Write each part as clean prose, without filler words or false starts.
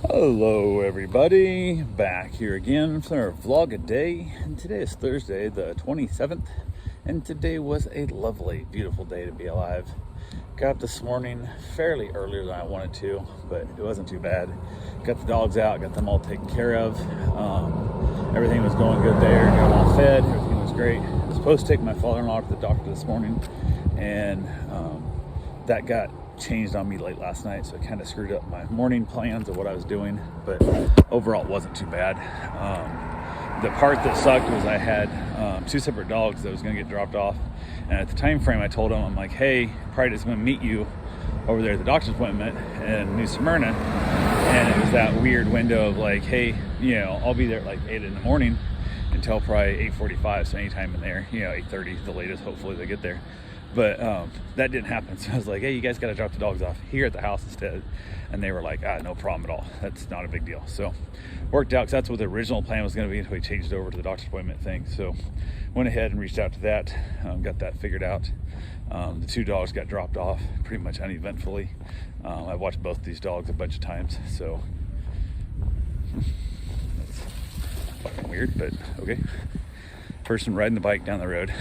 Hello everybody, back here again for our vlog a day, and today is Thursday the 27th, and today was a lovely, beautiful day to be alive. Got up this morning fairly earlier than I wanted to, but it wasn't too bad. Got the dogs out, got them all taken care of. Everything was going good there, got them all fed, everything was great. I was supposed to take my father-in-law to the doctor this morning, and that got changed on me late last night, so it kind of screwed up my morning plans of what I was doing, but overall it wasn't too bad. The part that sucked was I had two separate dogs that was going to get dropped off, and at the time frame I told them, I'm like, hey, probably just going to meet you over there at the doctor's appointment in New Smyrna, and it was that weird window of like, hey, I'll be there at like 8 in the morning until probably 8:45, so anytime in there, 8:30 the latest, hopefully they get there. But that didn't happen, so I was like, hey, you guys got to drop the dogs off here at the house instead. And they were like, no problem at all, that's not a big deal. So worked out, because that's what the original plan was going to be until we changed it over to the doctor's appointment thing. So went ahead and reached out to that, got that figured out. The two dogs got dropped off pretty much uneventfully. I watched both these dogs a bunch of times, so that's fucking weird, but okay. Person riding the bike down the road,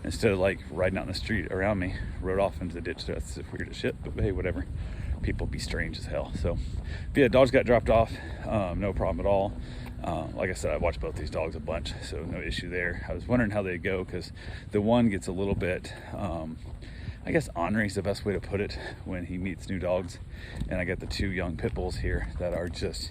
instead of like riding out in the street around me, rode off into the ditch. That's weird as shit, but hey, whatever. People be strange as hell. So yeah, dogs got dropped off, no problem at all. Like I said, I watched both these dogs a bunch, so no issue there. I was wondering how they go, because the one gets a little bit, I guess ornery is the best way to put it, when he meets new dogs. And I got the two young pit bulls here that are just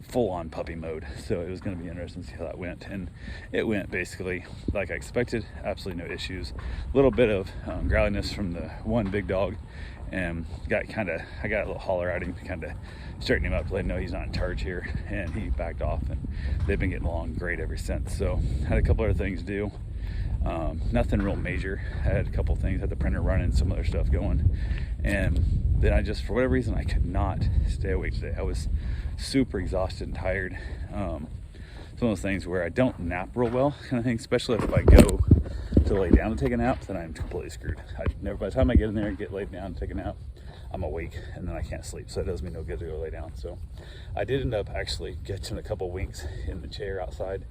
full-on puppy mode, so it was going to be interesting to see how that went, and it went basically like I expected. Absolutely no issues. A little bit of growliness from the one big dog, and I got a little holler at him to kind of straighten him up, to let him know he's not in charge here, and he backed off, and they've been getting along great ever since. So had a couple other things to do, nothing real major. I had a couple things, had the printer running, some other stuff going, and then I just, for whatever reason, I could not stay awake today. I was super exhausted and tired. It's one of those things where I don't nap real well, kind of thing, especially if I go to lay down to take a nap, then I'm completely screwed. By the time I get in there and get laid down and take a nap, I'm awake, and then I can't sleep, so it does me no good to go lay down. So I did end up actually catching a couple winks in the chair outside.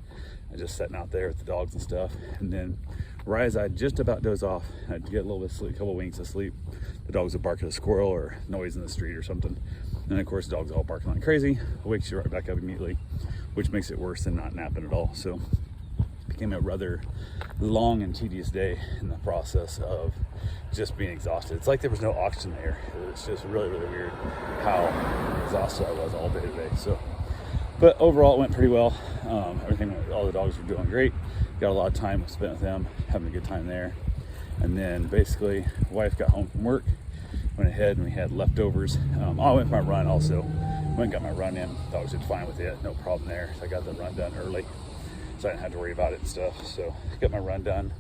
I just sitting out there with the dogs and stuff, and then right as I just about doze off, I'd get a little bit of sleep, a couple winks of sleep, the dogs would bark at a squirrel or noise in the street or something. And of course, the dogs all barking like crazy, wakes you right back up immediately, which makes it worse than not napping at all. So it became a rather long and tedious day in the process of just being exhausted. It's like there was no oxygen there. It was just really, really weird how exhausted I was all day today. So, but overall, it went pretty well. All the dogs were doing great. Got a lot of time spent with them, having a good time there. And then basically, wife got home from work, went ahead and we had leftovers. I went for my run also. Went and got my run in. Dogs did fine with it, no problem there. I got the run done early, so I didn't have to worry about it and stuff. So got my run done,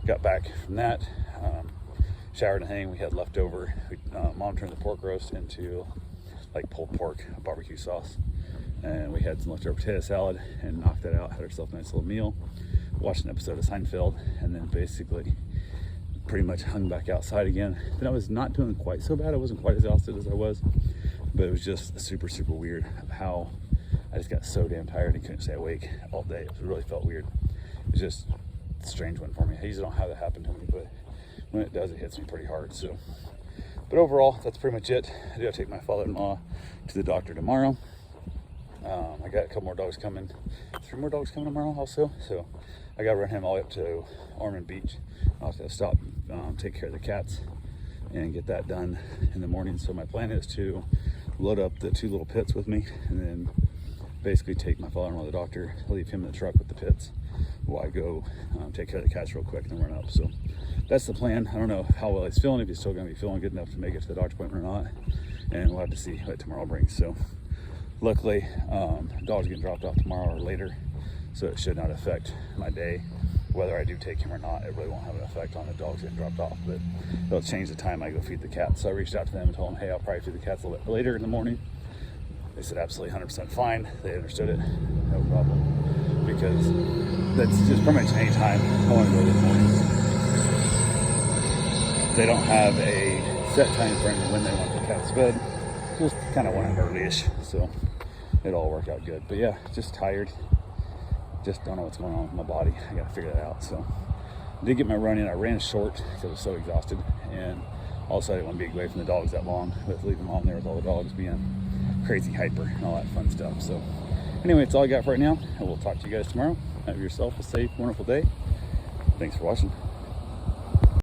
got back from that, showered and hang. We had leftover. Mom turned the pork roast into like pulled pork barbecue sauce, and we had some leftover potato salad and knocked that out. Had ourselves a nice little meal. Watched an episode of Seinfeld, and then basically pretty much hung back outside again. Then I was not doing quite so bad. I wasn't quite as exhausted as I was, but it was just super, super weird how I just got so damn tired and couldn't stay awake all day. It really felt weird. It was just a strange one for me. I usually don't have that happen to me, but when it does, it hits me pretty hard. So, but overall, that's pretty much it. I do have to take my father-in-law to the doctor tomorrow. I got a couple more dogs coming, 3 more dogs coming tomorrow also. So I got to run him all the way up to Ormond Beach. I'll have to stop, take care of the cats and get that done in the morning. So my plan is to load up the 2 little pits with me, and then basically take my father-in-law to the doctor, leave him in the truck with the pits while I go take care of the cats real quick and then run up. So that's the plan. I don't know how well he's feeling, if he's still going to be feeling good enough to make it to the doctor's appointment or not, and we'll have to see what tomorrow brings. So luckily, dogs getting dropped off tomorrow or later, so it should not affect my day. Whether I do take him or not, it really won't have an effect on the dogs getting dropped off, but it'll change the time I go feed the cats. So I reached out to them and told them, hey, I'll probably feed the cats a little bit later in the morning. They said absolutely 100% fine. They understood it, no problem, because that's just pretty much any time I want to go in the morning. They don't have a set time frame of when they want the cats fed. just kind of went early-ish, so it all worked out good. But yeah, just tired. Just don't know what's going on with my body. I gotta figure that out. So I did get my run in. I ran short because I was so exhausted, and also I didn't want to be away from the dogs that long. Let's leave them on there with all the dogs being crazy hyper and all that fun stuff. So anyway, that's all I got for right now, and we'll talk to you guys tomorrow. Have yourself a safe, wonderful day. Thanks for watching.